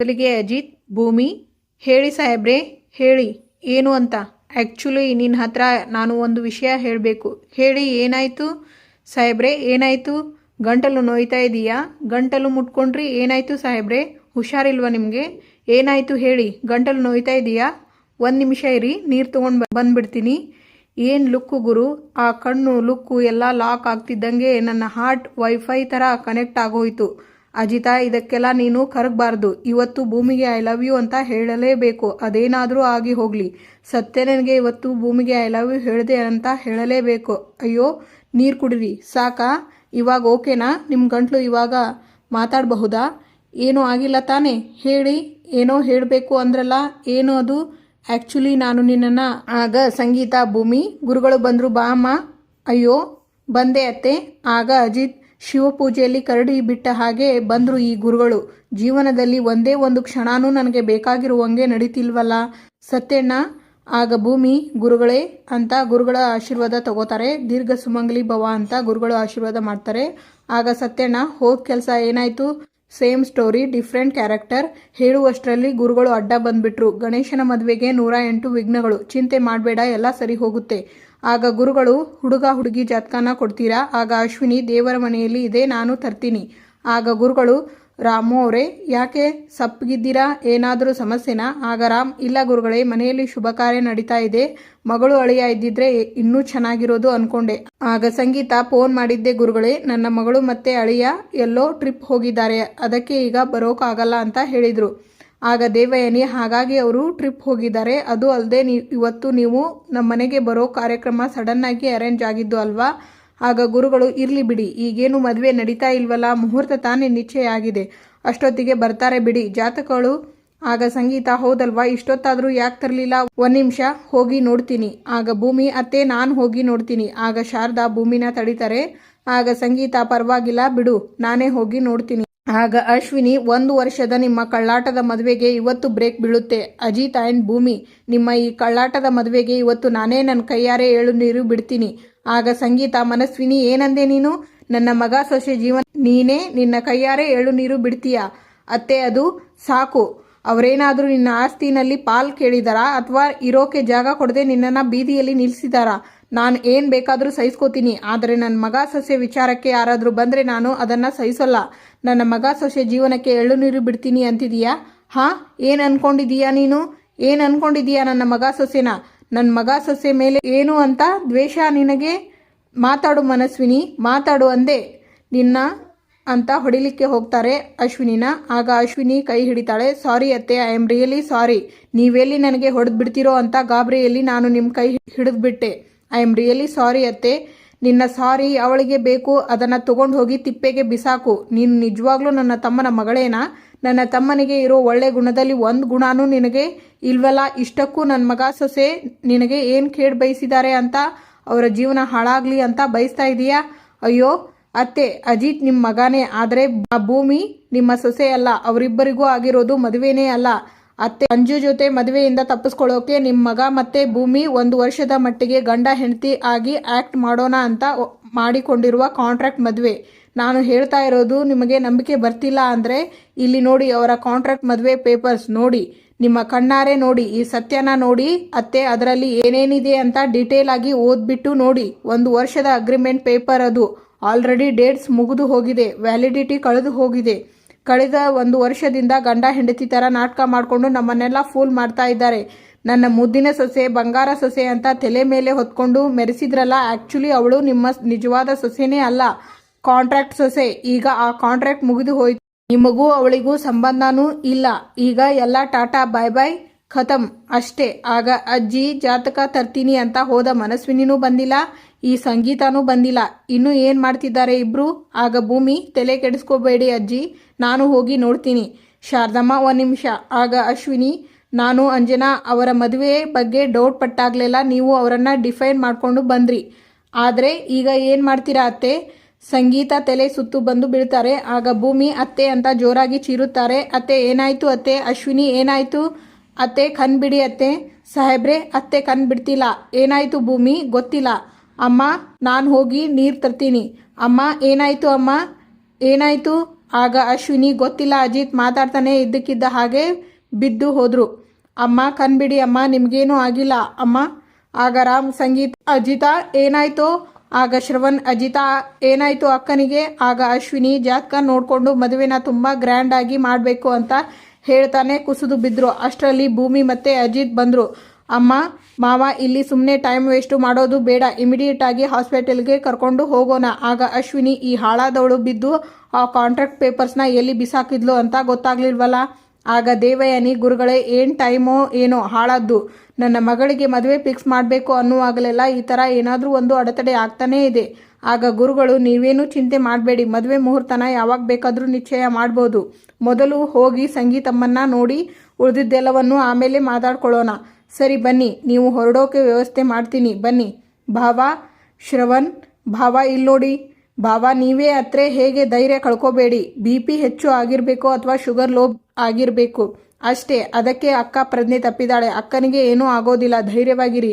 ಮೊದಲಿಗೆ ಅಜಿತ್, ಭೂಮಿ, ಹೇಳಿ ಸಾಹೇಬ್ರೆ, ಹೇಳಿ ಏನು ಅಂತ. ಆ್ಯಕ್ಚುಲಿ ನಿನ್ನ ಹತ್ರ ನಾನು ಒಂದು ವಿಷಯ ಹೇಳಬೇಕು. ಹೇಳಿ, ಏನಾಯಿತು ಸಾಹೇಬ್ರೆ, ಏನಾಯಿತು? ಗಂಟಲು ನೋಯ್ತಾ ಇದೆಯಾ? ಗಂಟಲು ಮುಟ್ಕೊಂಡ್ರಿ, ಏನಾಯಿತು ಸಾಹೇಬ್ರೆ? ಹುಷಾರಿಲ್ವಾ ನಿಮಗೆ? ಏನಾಯಿತು ಹೇಳಿ, ಗಂಟಲು ನೋಯ್ತಾ ಇದೆಯಾ? ಒಂದು ನಿಮಿಷ ಇರಿ, ನೀರು ತೊಗೊಂಡು ಬಂದುಬಿಡ್ತೀನಿ. ಏನು ಲುಕ್ಕು ಗುರು, ಆ ಕಣ್ಣು ಲುಕ್ಕು ಎಲ್ಲ ಲಾಕ್ ಆಗ್ತಿದ್ದಂಗೆ ನನ್ನ ಹಾರ್ಟ್ ವೈಫೈ ಥರ ಕನೆಕ್ಟ್ ಆಗೋಯ್ತು. ಅಜಿತಾ, ಇದಕ್ಕೆಲ್ಲ ನೀನು ಕರಗಬಾರ್ದು. ಇವತ್ತು ಭೂಮಿಗೆ ಐ ಲವ್ ಯು ಅಂತ ಹೇಳಲೇಬೇಕು, ಅದೇನಾದರೂ ಆಗಿ ಹೋಗಲಿ. ಸತ್ಯ ನನಗೆ ಇವತ್ತು ಭೂಮಿಗೆ ಐ ಲವ್ ಯು ಹೇಳಿದೆ ಅಂತ ಹೇಳಲೇಬೇಕು. ಅಯ್ಯೋ, ನೀರು ಕುಡಿರಿ, ಸಾಕಾ? ಇವಾಗ ಓಕೆನಾ? ನಿಮ್ಮ ಗಂಟ್ಲು ಇವಾಗ ಮಾತಾಡಬಹುದಾ? ಏನೂ ಆಗಿಲ್ಲ ತಾನೇ? ಹೇಳಿ, ಏನೋ ಹೇಳಬೇಕು ಅಂದ್ರಲ್ಲ, ಏನು ಅದು? ಆ್ಯಕ್ಚುಲಿ ನಾನು ನಿನ್ನನ್ನು ಆಗ ಸಂಗೀತ, ಭೂಮಿ, ಗುರುಗಳು ಬಂದರು, ಬಾ ಅಮ್ಮ. ಅಯ್ಯೋ, ಬಂದೆ ಅತ್ತೆ. ಆಗ ಅಜಿತ್ ಶಿವಪೂಜೆಯಲ್ಲಿ ಕರಡಿ ಬಿಟ್ಟ ಹಾಗೆ ಬಂದರು ಈ ಗುರುಗಳು. ಜೀವನದಲ್ಲಿ ಒಂದೇ ಒಂದು ಕ್ಷಣನೂ ನನಗೆ ಬೇಕಾಗಿರುವಂಗೆ ನಡೀತಿಲ್ವಲ್ಲ ಸತ್ಯಣ್ಣ. ಆಗ ಭೂಮಿ, ಗುರುಗಳೇ ಅಂತ ಗುರುಗಳ ಆಶೀರ್ವಾದ ತಗೋತಾರೆ. ದೀರ್ಘ ಸುಮಂಗಲಿ ಭವ ಅಂತ ಗುರುಗಳು ಆಶೀರ್ವಾದ ಮಾಡ್ತಾರೆ. ಆಗ ಸತ್ಯಣ್ಣ, ಹೋದ ಕೆಲಸ ಏನಾಯಿತು? Same story, different character. ಹೇಳುವಷ್ಟರಲ್ಲಿ ಗುರುಗಳು ಅಡ್ಡ ಬಂದ್ಬಿಟ್ರು. ಗಣೇಶನ ಮದುವೆಗೆ 108 ವಿಘ್ನಗಳು. ಚಿಂತೆ ಮಾಡಬೇಡ, ಎಲ್ಲ ಸರಿ ಹೋಗುತ್ತೆ. ಆಗ ಗುರುಗಳು, ಹುಡುಗ ಹುಡುಗಿ ಜಾತಕನ ಕೊಡ್ತೀರಾ? ಆಗ ಅಶ್ವಿನಿ, ದೇವರ ಮನೆಯಲ್ಲಿ ಇದೆ, ನಾನು ತರ್ತೀನಿ. ಆಗ ಗುರುಗಳು, ರಾಮು ಅವರೇ, ಯಾಕೆ ಸಪ್ಪಗಿದ್ದೀರಾ? ಏನಾದರೂ ಸಮಸ್ಯೆನಾ? ಆಗ ರಾಮ್, ಇಲ್ಲ ಗುರುಗಳೇ, ಮನೆಯಲ್ಲಿ ಶುಭ ಕಾರ್ಯ ನಡೀತಾ ಇದೆ. ಮಗಳು ಅಳಿಯ ಇದ್ದಿದ್ರೆ ಇನ್ನೂ ಚೆನ್ನಾಗಿರೋದು ಅನ್ಕೊಂಡೆ. ಆಗ ಸಂಗೀತ, ಫೋನ್ ಮಾಡಿದ್ದೆ ಗುರುಗಳೇ, ನನ್ನ ಮಗಳು ಮತ್ತೆ ಅಳಿಯ ಎಲ್ಲೋ ಟ್ರಿಪ್ ಹೋಗಿದ್ದಾರೆ, ಅದಕ್ಕೆ ಈಗ ಬರೋಕ್ಕಾಗಲ್ಲ ಅಂತ ಹೇಳಿದರು. ಆಗ ದೇವಯಾನಿ, ಹಾಗಾಗಿ ಅವರು ಟ್ರಿಪ್ ಹೋಗಿದ್ದಾರೆ. ಅದು ಅಲ್ಲದೆ ಇವತ್ತು ನೀವು ನಮ್ಮ ಮನೆಗೆ ಬರೋ ಕಾರ್ಯಕ್ರಮ ಸಡನ್ನಾಗಿ ಅರೇಂಜ್ ಆಗಿದ್ದು ಅಲ್ವಾ? ಆಗ ಗುರುಗಳು, ಇರಲಿ ಬಿಡಿ, ಈಗೇನು ಮದುವೆ ನಡೀತಾ ಇಲ್ವಲ್ಲ, ಮುಹೂರ್ತ ತಾನೇ ನಿಶ್ಚಯ ಆಗಿದೆ, ಅಷ್ಟೊತ್ತಿಗೆ ಬರ್ತಾರೆ ಬಿಡಿ ಜಾತಕಗಳು. ಆಗ ಸಂಗೀತ, ಹೌದಲ್ವಾ, ಇಷ್ಟೊತ್ತಾದರೂ ಯಾಕೆ ತರಲಿಲ್ಲ? ಒಂದು ನಿಮಿಷ ಹೋಗಿ ನೋಡ್ತೀನಿ. ಆಗ ಭೂಮಿ, ಅತ್ತೆ, ನಾನು ಹೋಗಿ ನೋಡ್ತೀನಿ. ಆಗ ಶಾರದಾ ಭೂಮಿನ ತಡೀತಾರೆ. ಆಗ ಸಂಗೀತ, ಪರವಾಗಿಲ್ಲ ಬಿಡು, ನಾನೇ ಹೋಗಿ ನೋಡ್ತೀನಿ. ಆಗ ಅಶ್ವಿನಿ, 1 ವರ್ಷದ ನಿಮ್ಮ ಕಳ್ಳಾಟದ ಮದುವೆಗೆ ಇವತ್ತು ಬ್ರೇಕ್ ಬೀಳುತ್ತೆ. ಅಜಿತ್ ಆ್ಯಂಡ್ ಭೂಮಿ, ನಿಮ್ಮ ಈ ಕಳ್ಳಾಟದ ಮದುವೆಗೆ ಇವತ್ತು ನಾನೇ ನನ್ನ ಕೈಯಾರೆ ನೀರು ಬಿಡ್ತೀನಿ. ಆಗ ಸಂಗೀತ, ಮನಸ್ವಿನಿ, ಏನಂದೆ ನೀನು? ನನ್ನ ಮಗ ಸೊಸೆ ಜೀವನ ನೀನೇ ನಿನ್ನ ಕೈಯಾರೆ ನೀರು ಬಿಡ್ತೀಯಾ? ಅತ್ತೆ, ಅದು ಸಾಕು. ಅವರೇನಾದರೂ ನಿನ್ನ ಆಸ್ತಿನಲ್ಲಿ ಪಾಲ್ ಕೇಳಿದಾರಾ? ಅಥವಾ ಇರೋಕೆ ಜಾಗ ಕೊಡದೆ ನಿನ್ನನ್ನು ಬೀದಿಯಲ್ಲಿ ನಿಲ್ಲಿಸಿದಾರಾ? ನಾನು ಏನು ಬೇಕಾದರೂ ಸಹಿಸ್ಕೋತೀನಿ, ಆದರೆ ನನ್ನ ಮಗ ಸೊಸೆ ವಿಚಾರಕ್ಕೆ ಯಾರಾದರೂ ಬಂದರೆ ನಾನು ಅದನ್ನು ಸಹಿಸೋಲ್ಲ. ನನ್ನ ಮಗ ಸೊಸೆ ಜೀವನಕ್ಕೆ ನೀರು ಬಿಡ್ತೀನಿ ಅಂತಿದೀಯಾ? ಹಾಂ, ಏನು ಅನ್ಕೊಂಡಿದೀಯಾ ನೀನು? ಏನು ಅನ್ಕೊಂಡಿದೀಯಾ ನನ್ನ ಮಗ ಸೊಸೆನ? ನನ್ನ ಮಗ ಸೊಸೆ ಮೇಲೆ ಏನು ಅಂತ ದ್ವೇಷ ನಿನಗೆ? ಮಾತಾಡು ಮನಸ್ವಿನಿ, ಮಾತಾಡು ಅಂದೆ ನಿನ್ನ ಅಂತ ಹೊಡಿಲಿಕ್ಕೆ ಹೋಗ್ತಾರೆ ಅಶ್ವಿನಿನ. ಆಗ ಅಶ್ವಿನಿ ಕೈ ಹಿಡಿತಾಳೆ. ಸಾರಿ ಅತ್ತೆ, ಐ ಆಮ್ ರಿಯಲಿ ಸಾರಿ. ನೀವೆಲ್ಲಿ ನನಗೆ ಹೊಡೆದು ಬಿಡ್ತೀರೋ ಅಂತ ಗಾಬರಿಯಲ್ಲಿ ನಾನು ನಿಮ್ಮ ಕೈ ಹಿಡಿದ್ಬಿಟ್ಟೆ. ಐ ಆಮ್ ರಿಯಲಿ ಸಾರಿ ಅತ್ತೆ. ನಿನ್ನ ಸಾರಿ ಅವಳಿಗೆ ಬೇಕು, ಅದನ್ನು ತಗೊಂಡು ಹೋಗಿ ತಿಪ್ಪೆಗೆ ಬಿಸಾಕು. ನೀನು ನಿಜವಾಗ್ಲೂ ನನ್ನ ತಮ್ಮನ ಮಗಳೇನಾ? ನನ್ನ ತಮ್ಮನಿಗೆ ಇರೋ ಒಳ್ಳೆ ಗುಣದಲ್ಲಿ ಒಂದು ಗುಣನೂ ನಿನಗೆ ಇಲ್ವಲ್ಲ? ಇಷ್ಟಕ್ಕೂ ನನ್ನ ಮಗ ಸೊಸೆ ನಿನಗೆ ಏನು ಕೇಡು ಬಯಸಿದ್ದಾರೆ ಅಂತ, ಅವರ ಜೀವನ ಹಾಳಾಗಲಿ ಅಂತ ಬಯಸ್ತಾ ಇದೀಯಾ? ಅಯ್ಯೋ ಅತ್ತೆ, ಅಜಿತ್ ನಿಮ್ಮ ಮಗನೇ, ಆದರೆ ಆ ಭೂಮಿ ನಿಮ್ಮ ಸೊಸೆ ಅಲ್ಲ. ಅವರಿಬ್ಬರಿಗೂ ಆಗಿರೋದು ಮದುವೆನೇ ಅಲ್ಲ. ಅತ್ತೆ, ಅಂಜು ಜೊತೆ ಮದುವೆಯಿಂದ ತಪ್ಪಿಸ್ಕೊಳ್ಳೋಕೆ ನಿಮ್ಮ ಮಗ ಮತ್ತೆ ಭೂಮಿ 1 ವರ್ಷದ ಮಟ್ಟಿಗೆ ಗಂಡ ಹೆಂಡತಿ ಆಗಿ ಆ್ಯಕ್ಟ್ ಮಾಡೋಣ ಅಂತ ಮಾಡಿಕೊಂಡಿರುವ ಕಾಂಟ್ರಾಕ್ಟ್ ಮದುವೆ. ನಾನು ಹೇಳ್ತಾ ಇರೋದು ನಿಮಗೆ ನಂಬಿಕೆ ಬರ್ತಿಲ್ಲ ಅಂದರೆ ಇಲ್ಲಿ ನೋಡಿ, ಅವರ ಕಾಂಟ್ರಾಕ್ಟ್ ಮದುವೆ ಪೇಪರ್ಸ್ ನೋಡಿ, ನಿಮ್ಮ ಕಣ್ಣಾರೆ ನೋಡಿ, ಈ ಸತ್ಯನ ನೋಡಿ ಅತ್ತೆ. ಅದರಲ್ಲಿ ಏನೇನಿದೆ ಅಂತ ಡೀಟೇಲ್ ಆಗಿ ಓದ್ಬಿಟ್ಟು ನೋಡಿ. 1 ವರ್ಷದ ಅಗ್ರಿಮೆಂಟ್ ಪೇಪರ್ ಅದು. ಆಲ್ರೆಡಿ ಡೇಟ್ಸ್ ಮುಗಿದು ಹೋಗಿದೆ, ವ್ಯಾಲಿಡಿಟಿ ಕಳೆದು ಹೋಗಿದೆ. ಕಳೆದ 1 ವರ್ಷದಿಂದ ಗಂಡ ಹೆಂಡತಿ ಥರ ನಾಟಕ ಮಾಡಿಕೊಂಡು ನಮ್ಮನ್ನೆಲ್ಲ ಫೂಲ್ ಮಾಡ್ತಾ ಇದ್ದಾರೆ. ನನ್ನ ಮುದ್ದಿನ ಸೊಸೆ, ಬಂಗಾರ ಸೊಸೆ ಅಂತ ತಲೆ ಮೇಲೆ ಹೊತ್ಕೊಂಡು ಮೆರೆಸಿದ್ರಲ್ಲ, ಆ್ಯಕ್ಚುಲಿ ಅವಳು ನಿಮ್ಮ ನಿಜವಾದ ಸೊಸೆನೇ ಅಲ್ಲ, ಕಾಂಟ್ರಾಕ್ಟ್ ಸೊಸೆ. ಈಗ ಆ ಕಾಂಟ್ರಾಕ್ಟ್ ಮುಗಿದು ಹೋಯ್ತು, ನಿಮಗೂ ಅವಳಿಗೂ ಸಂಬಂಧನೂ ಇಲ್ಲ. ಈಗ ಎಲ್ಲ ಟಾಟಾ ಬಾಯ್ ಬಾಯ್, ಖತಮ್ ಅಷ್ಟೇ. ಆಗ ಅಜ್ಜಿ, ಜಾತಕ ತರ್ತೀನಿ ಅಂತ ಹೋದ ಮನಸ್ವಿನಿನೂ ಬಂದಿಲ್ಲ, ಈ ಸಂಗೀತನೂ ಬಂದಿಲ್ಲ. ಇನ್ನು ಏನು ಮಾಡ್ತಿದ್ದಾರೆ ಇಬ್ರು? ಆಗ ಭೂಮಿ, ತಲೆ ಕೆಡಿಸ್ಕೋಬೇಡಿ ಅಜ್ಜಿ, ನಾನು ಹೋಗಿ ನೋಡ್ತೀನಿ. ಶಾರದಮ್ಮ, 1 ನಿಮಿಷ. ಆಗ ಅಶ್ವಿನಿ, ನಾನು ಅಂಜನಾ ಅವರ ಮದುವೆ ಬಗ್ಗೆ ಡೌಟ್ ಪಟ್ಟಾಗಲೆಲ್ಲ ನೀವು ಅವರನ್ನು ಡಿಫೈನ್ ಮಾಡಿಕೊಂಡು ಬಂದ್ರಿ, ಆದರೆ ಈಗ ಏನು ಮಾಡ್ತೀರಾ ಅತ್ತೆ? ಸಂಗೀತ ತಲೆ ಸುತ್ತು ಬಂದು ಬೀಳ್ತಾರೆ. ಆಗ ಭೂಮಿ, ಅತ್ತೆ ಅಂತ ಜೋರಾಗಿ ಚೀರುತ್ತಾರೆ. ಅತ್ತೆ, ಏನಾಯಿತು ಅತ್ತೆ? ಅಶ್ವಿನಿ, ಏನಾಯಿತು ಅತ್ತೆ? ಕಣ್ಬಿಡಿ ಅತ್ತೆ. ಸಾಹೇಬ್ರೆ, ಅತ್ತೆ ಕಣ್ಬಿಡ್ತಿಲ್ಲ. ಏನಾಯಿತು ಭೂಮಿ? ಗೊತ್ತಿಲ್ಲ ಅಮ್ಮ, ನಾನು ಹೋಗಿ ನೀರು ತರ್ತೀನಿ. ಅಮ್ಮ, ಏನಾಯಿತು ಅಮ್ಮ? ಏನಾಯಿತು? ಆಗ ಅಶ್ವಿನಿ ಗೊತ್ತಿಲ್ಲ ಅಜಿತ್ ಮಾತಾಡ್ತಾನೆ ಇದ್ದಕ್ಕಿದ್ದ ಹಾಗೆ ಬಿದ್ದು ಹೋದ್ರು. ಅಮ್ಮ ಕಣ್ಬಿಡಿ ಅಮ್ಮ, ನಿಮಗೇನೂ ಆಗಿಲ್ಲ ಅಮ್ಮ. ಆಗ ರಾಮ್ ಸಂಗೀತ ಅಜಿತಾ ಏನಾಯ್ತೋ? ಆಗ ಶ್ರವಣ್ ಅಜಿತಾ ಏನಾಯ್ತು ಅಕ್ಕನಿಗೆ? ಆಗ ಅಶ್ವಿನಿ ಜಾತಕ ನೋಡಿಕೊಂಡು ಮದುವೆನ ತುಂಬ ಗ್ರ್ಯಾಂಡ್ ಆಗಿ ಮಾಡಬೇಕು ಅಂತ ಹೇಳ್ತಾನೆ ಕುಸಿದು ಬಿದ್ದರು. ಅಷ್ಟರಲ್ಲಿ ಭೂಮಿ ಮತ್ತೆ ಅಜಿತ್ ಬಂದರು. ಅಮ್ಮ ಮಾವ ಇಲ್ಲಿ ಸುಮ್ಮನೆ ಟೈಮ್ ವೇಸ್ಟು ಮಾಡೋದು ಬೇಡ, ಇಮಿಡಿಯೇಟ್ ಆಗಿ ಹಾಸ್ಪಿಟಲ್ಗೆ ಕರ್ಕೊಂಡು ಹೋಗೋಣ. ಆಗ ಅಶ್ವಿನಿ ಈ ಹಾಳಾದವಳು ಬಿದ್ದು ಆ ಕಾಂಟ್ರಾಕ್ಟ್ ಪೇಪರ್ಸ್ನ ಎಲ್ಲಿ ಬಿಸಾಕಿದ್ಲು ಅಂತ ಗೊತ್ತಾಗ್ಲಿಲ್ವಲ್ಲ. ಆಗ ದೇವಯಾನಿ ಗುರುಗಳೇ ಏನು ಟೈಮೋ ಏನೋ ಹಾಳಾದ್ದು, ನನ್ನ ಮಗಳಿಗೆ ಮದುವೆ ಫಿಕ್ಸ್ ಮಾಡಬೇಕು ಅನ್ನುವಾಗಲೆಲ್ಲ ಈ ಥರ ಏನಾದರೂ ಒಂದು ಅಡೆತಡೆ ಆಗ್ತಾನೇ ಇದೆ. ಆಗ ಗುರುಗಳು ನೀವೇನು ಚಿಂತೆ ಮಾಡಬೇಡಿ, ಮದುವೆ ಮುಹೂರ್ತನ ಯಾವಾಗ ಬೇಕಾದರೂ ನಿಶ್ಚಯ ಮಾಡ್ಬೋದು. ಮೊದಲು ಹೋಗಿ ಸಂಗೀತಮ್ಮನ್ನ ನೋಡಿ ಉಳಿದಿದ್ದೆಲ್ಲವನ್ನು ಆಮೇಲೆ ಮಾತಾಡ್ಕೊಳ್ಳೋಣ. ಸರಿ ಬನ್ನಿ, ನೀವು ಹೊರಡೋಕೆ ವ್ಯವಸ್ಥೆ ಮಾಡ್ತೀನಿ ಬನ್ನಿ. ಭಾವ ಶ್ರವಣ್, ಭಾವ ಇಲ್ಲಿ ನೋಡಿ. ಭಾವ ನೀವೇ ಹತ್ರ ಹೇಗೆ ಧೈರ್ಯ ಕಳ್ಕೋಬೇಡಿ. BP ಹೆಚ್ಚು ಆಗಿರಬೇಕು ಅಥವಾ ಶುಗರ್ ಲೋ ಆಗಿರಬೇಕು ಅಷ್ಟೇ, ಅದಕ್ಕೆ ಅಕ್ಕ ಪ್ರಜ್ಞೆ ತಪ್ಪಿದ್ದಾಳೆ. ಅಕ್ಕನಿಗೆ ಏನೂ ಆಗೋದಿಲ್ಲ, ಧೈರ್ಯವಾಗಿರಿ.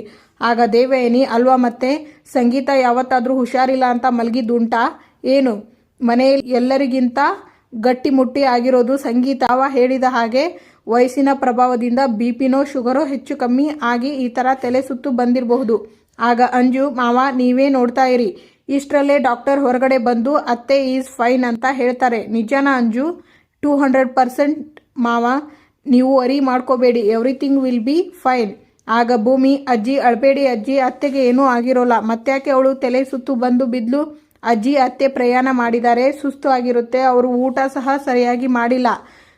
ಆಗ ದೇವಯಾನಿ ಅಲ್ವಾ ಮತ್ತೆ ಸಂಗೀತ ಯಾವತ್ತಾದರೂ ಹುಷಾರಿಲ್ಲ ಅಂತ ಮಲಗಿದ್ದುಂಟಾ ಏನು? ಮನೆಯಲ್ಲಿ ಎಲ್ಲರಿಗಿಂತ ಗಟ್ಟಿಮುಟ್ಟಿ ಆಗಿರೋದು ಸಂಗೀತ. ಅವ ಹೇಳಿದ ಹಾಗೆ ವಯಸ್ಸಿನ ಪ್ರಭಾವದಿಂದ BPನೋ ಶುಗರೋ ಹೆಚ್ಚು ಕಮ್ಮಿ ಆಗಿ ಈ ಥರ ತಲೆ ಸುತ್ತು ಬಂದಿರಬಹುದು. ಆಗ ಅಂಜು ಮಾವ ನೀವೇ ನೋಡ್ತಾ ಇರಿ. ಇಷ್ಟರಲ್ಲೇ ಡಾಕ್ಟರ್ ಹೊರಗಡೆ ಬಂದು ಅತ್ತೆ ಈಸ್ ಫೈನ್ ಅಂತ ಹೇಳ್ತಾರೆ. ನಿಜನಾ ಅಂಜು? 200% ಮಾವ, ನೀವು ವರಿ ಮಾಡ್ಕೋಬೇಡಿ, ಎವ್ರಿಥಿಂಗ್ ವಿಲ್ ಬಿ ಫೈನ್. ಆಗ ಭೂಮಿ ಅಜ್ಜಿ ಅಳಬೇಡಿ ಅಜ್ಜಿ, ಅತ್ತೆಗೆ ಏನೂ ಆಗಿರೋಲ್ಲ. ಮತ್ತ್ಯಾಕೆ ಅವಳು ತಲೆ ಸುತ್ತು ಬಂದು ಬಿದ್ಲು? ಅಜ್ಜಿ ಅತ್ತೆ ಪ್ರಯಾಣ ಮಾಡಿದ್ದಾರೆ, ಸುಸ್ತು ಆಗಿರುತ್ತೆ, ಅವರು ಊಟ ಸಹ ಸರಿಯಾಗಿ ಮಾಡಿಲ್ಲ,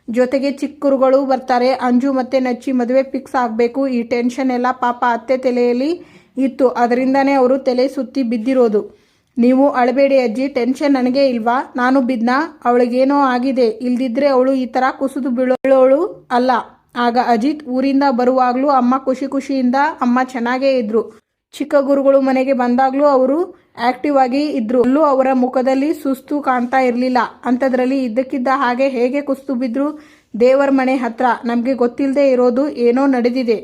ಜೊತೆಗೆ ಚಿಕ್ಕರುಗಳು ಬರ್ತಾರೆ. ಅಂಜು ಮತ್ತೆ ನಚ್ಚಿ ಮದುವೆ ಫಿಕ್ಸ್ ಆಗಬೇಕು. ಈ ಟೆನ್ಷನ್ ಎಲ್ಲ ಪಾಪ ಅತ್ತೆ ತಲೆಯಲ್ಲಿ ಇತ್ತು, ಅದರಿಂದನೇ ಅವರು ತಲೆ ಸುತ್ತಿ ಬಿದ್ದಿರೋದು. ನೀವು ಅಳಬೇಡಿ ಅಜ್ಜಿ, ಟೆನ್ಷನ್ ನನಗೆ ಇಲ್ವಾ? ನಾನು ಬಿದ್ನಾ? ಅವಳಿಗೇನೋ ಆಗಿದೆ, ಇಲ್ದಿದ್ರೆ ಅವಳು ಈ ಥರ ಕುಸಿದು ಬೀಳೋಳು ಅಲ್ಲ. ಆಗ ಅಜಿತ್ ಊರಿಂದ ಬರುವಾಗಲೂ ಅಮ್ಮ ಖುಷಿಯಿಂದ ಅಮ್ಮ ಚೆನ್ನಾಗೇ ಇದ್ರು. ಚಿಕ್ಕ ಗುರುಗಳು ಮನೆಗೆ ಬಂದಾಗಲೂ ಅವರು ಆಕ್ಟಿವ್ ಆಗಿ ಇದ್ರು. ಅಲ್ಲೂ ಅವರ ಮುಖದಲ್ಲಿ ಸುಸ್ತು ಕಾಣ್ತಾ ಇರಲಿಲ್ಲ. ಅಂಥದ್ರಲ್ಲಿ ಇದ್ದಕ್ಕಿದ್ದ ಹಾಗೆ ಹೇಗೆ ಕುಸಿದು ಬಿದ್ರು? ದೇವರ ಮನೆ ಹತ್ರ ನಮಗೆ ಗೊತ್ತಿಲ್ಲದೆ ಇರೋದು ಏನೋ ನಡೆದಿದೆ.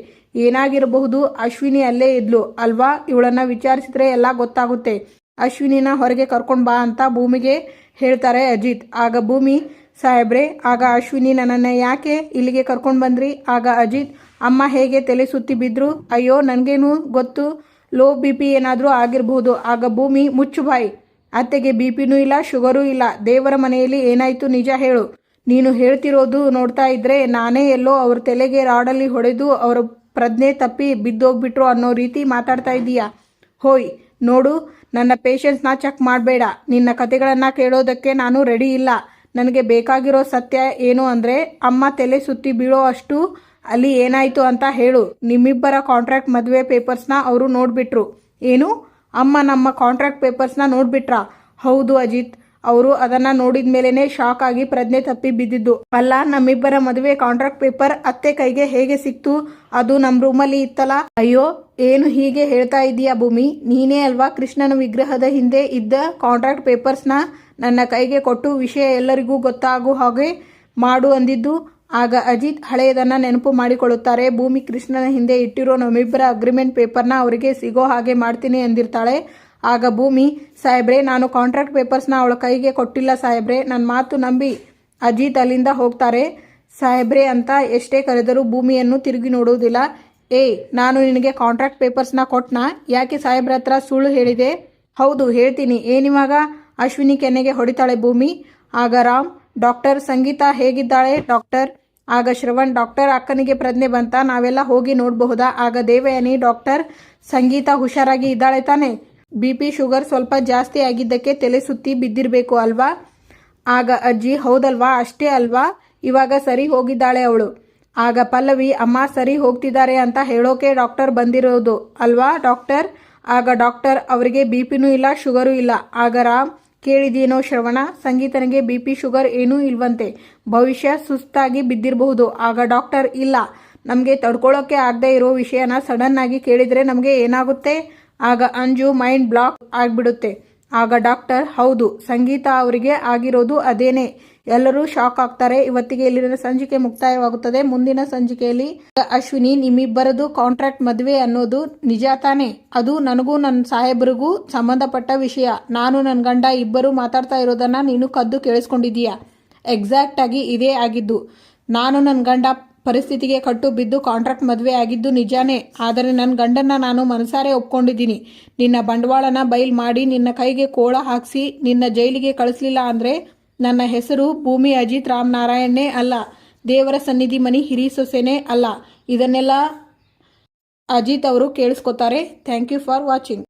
ಏನಾಗಿರಬಹುದು? ಅಶ್ವಿನಿ ಅಲ್ಲೇ ಇದ್ಲು ಅಲ್ವಾ? ಇವಳನ್ನ ವಿಚಾರಿಸಿದ್ರೆ ಎಲ್ಲ ಗೊತ್ತಾಗುತ್ತೆ. ಅಶ್ವಿನಿನ ಹೊರಗೆ ಕರ್ಕೊಂಡು ಬಾ ಅಂತ ಭೂಮಿಗೆ ಹೇಳ್ತಾರೆ ಅಜಿತ್. ಆಗ ಭೂಮಿ ಸಾಹೇಬ್ರೆ, ಆಗ ಅಶ್ವಿನಿ ನನ್ನನ್ನು ಯಾಕೆ ಇಲ್ಲಿಗೆ ಕರ್ಕೊಂಡು ಬಂದ್ರಿ? ಆಗ ಅಜಿತ್ ಅಮ್ಮ ಹೇಗೆ ತಲೆ ಸುತ್ತಿ ಬಿದ್ರು? ಅಯ್ಯೋ ನನಗೇನು ಗೊತ್ತು, ಲೋ BP ಏನಾದರೂ ಆಗಿರಬಹುದು. ಆಗ ಭೂಮಿ ಮುಚ್ಚು ಬಾಯಿ, ಅತ್ತೆಗೆ BPನೂ ಇಲ್ಲ ಶುಗರೂ ಇಲ್ಲ. ದೇವರ ಮನೆಯಲ್ಲಿ ಏನಾಯ್ತು ನಿಜ ಹೇಳು. ನೀನು ಹೇಳ್ತಿರೋದು ನೋಡ್ತಾ ಇದ್ರೆ ನಾನೇ ಎಲ್ಲೋ ಅವ್ರ ತಲೆಗೆ ರಾಡಲ್ಲಿ ಹೊಡೆದು ಅವರ ಪ್ರಜ್ಞೆ ತಪ್ಪಿ ಬಿದ್ದೋಗ್ಬಿಟ್ರು ಅನ್ನೋ ರೀತಿ ಮಾತಾಡ್ತಾ ಇದ್ದೀಯಾ? ಹೋಯ್ ನೋಡು, ನನ್ನ ಪೇಷನ್ಸ್ನ ಚೆಕ್ ಮಾಡಬೇಡ. ನಿನ್ನ ಕತೆಗಳನ್ನು ಕೇಳೋದಕ್ಕೆ ನಾನು ರೆಡಿ ಇಲ್ಲ. ನನಗೆ ಬೇಕಾಗಿರೋ ಸತ್ಯ ಏನು ಅಂದರೆ ಅಮ್ಮ ತಲೆ ಸುತ್ತಿ ಬೀಳೋ ಅಷ್ಟು ಅಲ್ಲಿ ಏನಾಯಿತು ಅಂತ ಹೇಳು. ನಿಮ್ಮಿಬ್ಬರ ಕಾಂಟ್ರಾಕ್ಟ್ ಮದುವೆ ಪೇಪರ್ಸ್ನ ಅವರು ನೋಡಿಬಿಟ್ರು. ಏನು? ಅಮ್ಮ ನಮ್ಮ ಕಾಂಟ್ರಾಕ್ಟ್ ಪೇಪರ್ಸ್ನ ನೋಡಿಬಿಟ್ರಾ? ಹೌದು ಅಜಿತ್, ಅವರು ಅದನ್ನು ನೋಡಿದ ಮೇಲೇ ಶಾಕ್ ಆಗಿ ಪ್ರಜ್ಞೆ ತಪ್ಪಿ ಬಿದ್ದಿದ್ದು. ಅಲ್ಲ, ನಮ್ಮಿಬ್ಬರ ಮದುವೆ ಕಾಂಟ್ರಾಕ್ಟ್ ಪೇಪರ್ ಅತ್ತೆ ಕೈಗೆ ಹೇಗೆ ಸಿಕ್ತು? ಅದು ನಮ್ಮ ರೂಮಲ್ಲಿ ಇತ್ತಲ್ಲ. ಅಯ್ಯೋ ಏನು ಹೀಗೆ ಹೇಳ್ತಾ ಇದೀಯಾ ಭೂಮಿ? ನೀನೇ ಅಲ್ವಾ ಕೃಷ್ಣನ ವಿಗ್ರಹದ ಹಿಂದೆ ಇದ್ದ ಕಾಂಟ್ರಾಕ್ಟ್ ಪೇಪರ್ಸ್ನ ನನ್ನ ಕೈಗೆ ಕೊಟ್ಟು ವಿಷಯ ಎಲ್ಲರಿಗೂ ಗೊತ್ತಾಗೋ ಹಾಗೆ ಮಾಡು ಅಂದಿದ್ದು. ಆಗ ಅಜಿತ್ ಹಳೆಯದನ್ನು ನೆನಪು ಮಾಡಿಕೊಳ್ಳುತ್ತಾರೆ. ಭೂಮಿ ಕೃಷ್ಣನ ಹಿಂದೆ ಇಟ್ಟಿರೋ ನಮ್ಮಿಬ್ಬರ ಅಗ್ರಿಮೆಂಟ್ ಪೇಪರ್ನ ಅವರಿಗೆ ಸಿಗೋ ಹಾಗೆ ಮಾಡ್ತೀನಿ ಅಂದಿರ್ತಾಳೆ. ಆಗ ಭೂಮಿ ಸಾಹೇಬ್ರೆ, ನಾನು ಕಾಂಟ್ರಾಕ್ಟ್ ಪೇಪರ್ಸ್ನ ಅವಳ ಕೈಗೆ ಕೊಟ್ಟಿಲ್ಲ ಸಾಹೇಬ್ರೆ, ನನ್ನ ಮಾತು ನಂಬಿ. ಅಜಿತ್ ಅಲ್ಲಿಂದ ಹೋಗ್ತಾರೆ. ಸಾಹೇಬ್ರೆ ಅಂತ ಎಷ್ಟೇ ಕರೆದರೂ ಭೂಮಿಯನ್ನು ತಿರುಗಿ ನೋಡುವುದಿಲ್ಲ. ನಾನು ನಿನಗೆ ಕಾಂಟ್ರಾಕ್ಟ್ ಪೇಪರ್ಸ್ನ ಕೊಟ್ನಾ? ಯಾಕೆ ಸಾಹೇಬ್ರ ಹತ್ರ ಸುಳ್ಳು ಹೇಳಿದೆ? ಹೌದು ಹೇಳ್ತೀನಿ, ಏನಿವಾಗ? ಅಶ್ವಿನಿ ಕೆನ್ನೆಗೆ ಹೊಡಿತಾಳೆ ಭೂಮಿ. ಆಗ ರಾಮ್ ಡಾಕ್ಟರ್ ಸಂಗೀತ ಹೇಗಿದ್ದಾಳೆ ಡಾಕ್ಟರ್? ಆಗ ಶ್ರವಣ್ ಡಾಕ್ಟರ್ ಅಕ್ಕನಿಗೆ ಪ್ರಜ್ಞೆ ಬಂತ, ನಾವೆಲ್ಲ ಹೋಗಿ ನೋಡಬಹುದಾ? ಆಗ ದೇವಯಾನಿ ಡಾಕ್ಟರ್ ಸಂಗೀತ ಹುಷಾರಾಗಿ ಇದ್ದಾಳೆ ತಾನೆ? BP ಶುಗರ್ ಸ್ವಲ್ಪ ಜಾಸ್ತಿ ಆಗಿದ್ದಕ್ಕೆ ತಲೆ ಸುತ್ತಿ ಬಿದ್ದಿರಬೇಕು ಅಲ್ವಾ? ಆಗ ಅಜ್ಜಿ ಹೌದಲ್ವಾ, ಅಷ್ಟೇ ಅಲ್ವಾ, ಇವಾಗ ಸರಿ ಹೋಗಿದ್ದಾಳೆ ಅವಳು. ಆಗ ಪಲ್ಲವಿ ಅಮ್ಮ ಸರಿ ಹೋಗ್ತಿದ್ದಾರೆ ಅಂತ ಹೇಳೋಕೆ ಡಾಕ್ಟರ್ ಬಂದಿರೋದು ಅಲ್ವಾ ಡಾಕ್ಟರ್? ಆಗ ಡಾಕ್ಟರ್ ಅವರಿಗೆ BPನೂ ಇಲ್ಲ ಶುಗರೂ ಇಲ್ಲ. ಆಗ ರಾಮ್ ಕೇಳಿದೇನೋ ಶ್ರವಣ, ಸಂಗೀತನಿಗೆ BP ಶುಗರ್ ಏನೂ ಇಲ್ವಂತೆ, ಭವಿಷ್ಯ ಸುಸ್ತಾಗಿ ಬಿದ್ದಿರಬಹುದು. ಆಗ ಡಾಕ್ಟರ್ ಇಲ್ಲ, ನಮಗೆ ತಡ್ಕೊಳ್ಳೋಕೆ ಆಗದೆ ಇರೋ ವಿಷಯನ ಸಡನ್ ಆಗಿ ಕೇಳಿದರೆ ನಮಗೆ ಏನಾಗುತ್ತೆ? ಆಗ ಅಂಜು ಮೈಂಡ್ ಬ್ಲಾಕ್ ಆಗಿಬಿಡುತ್ತೆ. ಆಗ ಡಾಕ್ಟರ್ ಹೌದು, ಸಂಗೀತ ಅವರಿಗೆ ಆಗಿರೋದು ಅದೇನೆ. ಎಲ್ಲರೂ ಶಾಕ್ ಆಗ್ತಾರೆ. ಇವತ್ತಿಗೆ ಇಲ್ಲಿನ ಸಂಚಿಕೆ ಮುಕ್ತಾಯವಾಗುತ್ತದೆ. ಮುಂದಿನ ಸಂಚಿಕೆಯಲ್ಲಿ ಅಶ್ವಿನಿ ನಿಮ್ಮಿಬ್ಬರದು ಕಾಂಟ್ರಾಕ್ಟ್ ಮದುವೆ ಅನ್ನೋದು ನಿಜ ತಾನೆ? ಅದು ನನಗೂ ನನ್ನ ಸಾಹೇಬರಿಗೂ ಸಂಬಂಧಪಟ್ಟ ವಿಷಯ. ನಾನು ನನ್ನ ಗಂಡ ಇಬ್ಬರು ಮಾತಾಡ್ತಾ ಇರೋದನ್ನ ನೀನು ಕದ್ದು ಕೇಳಿಸ್ಕೊಂಡಿದೀಯಾ? ಎಕ್ಸಾಕ್ಟಾಗಿ ಇದೇ ಆಗಿದ್ದು. ನಾನು ನನ್ನ ಗಂಡ ಪರಿಸ್ಥಿತಿಗೆ ಕಟ್ಟು ಬಿದ್ದು ಕಾಂಟ್ರಾಕ್ಟ್ ಮದುವೆ ಆಗಿದ್ದು ನಿಜಾನೇ. ಆದರೆ ನನ್ನ ಗಂಡನ್ನ ನಾನು ಮನಸಾರೆ ಒಪ್ಕೊಂಡಿದ್ದೀನಿ. ನಿನ್ನ ಬಂಡವಾಳನ ಬೈಲ್ ಮಾಡಿ ನಿನ್ನ ಕೈಗೆ ಕೋಳ ಹಾಕಿಸಿ ನಿನ್ನ ಜೈಲಿಗೆ ಕಳಿಸ್ಲಿಲ್ಲ ಅಂದರೆ ನನ್ನ ಹೆಸರು ಭೂಮಿ ಅಜಿತ್ ರಾಮನಾರಾಯಣನೇ ಅಲ್ಲ, ದೇವರ ಸನ್ನಿಧಿ ಮನಿ ಹಿರಿ ಸೊಸೆನೇ ಅಲ್ಲ. ಇದನ್ನೆಲ್ಲ ಅಜಿತ್ ಅವರು ಕೇಳಿಸ್ಕೊತಾರೆ. Thank you for watching.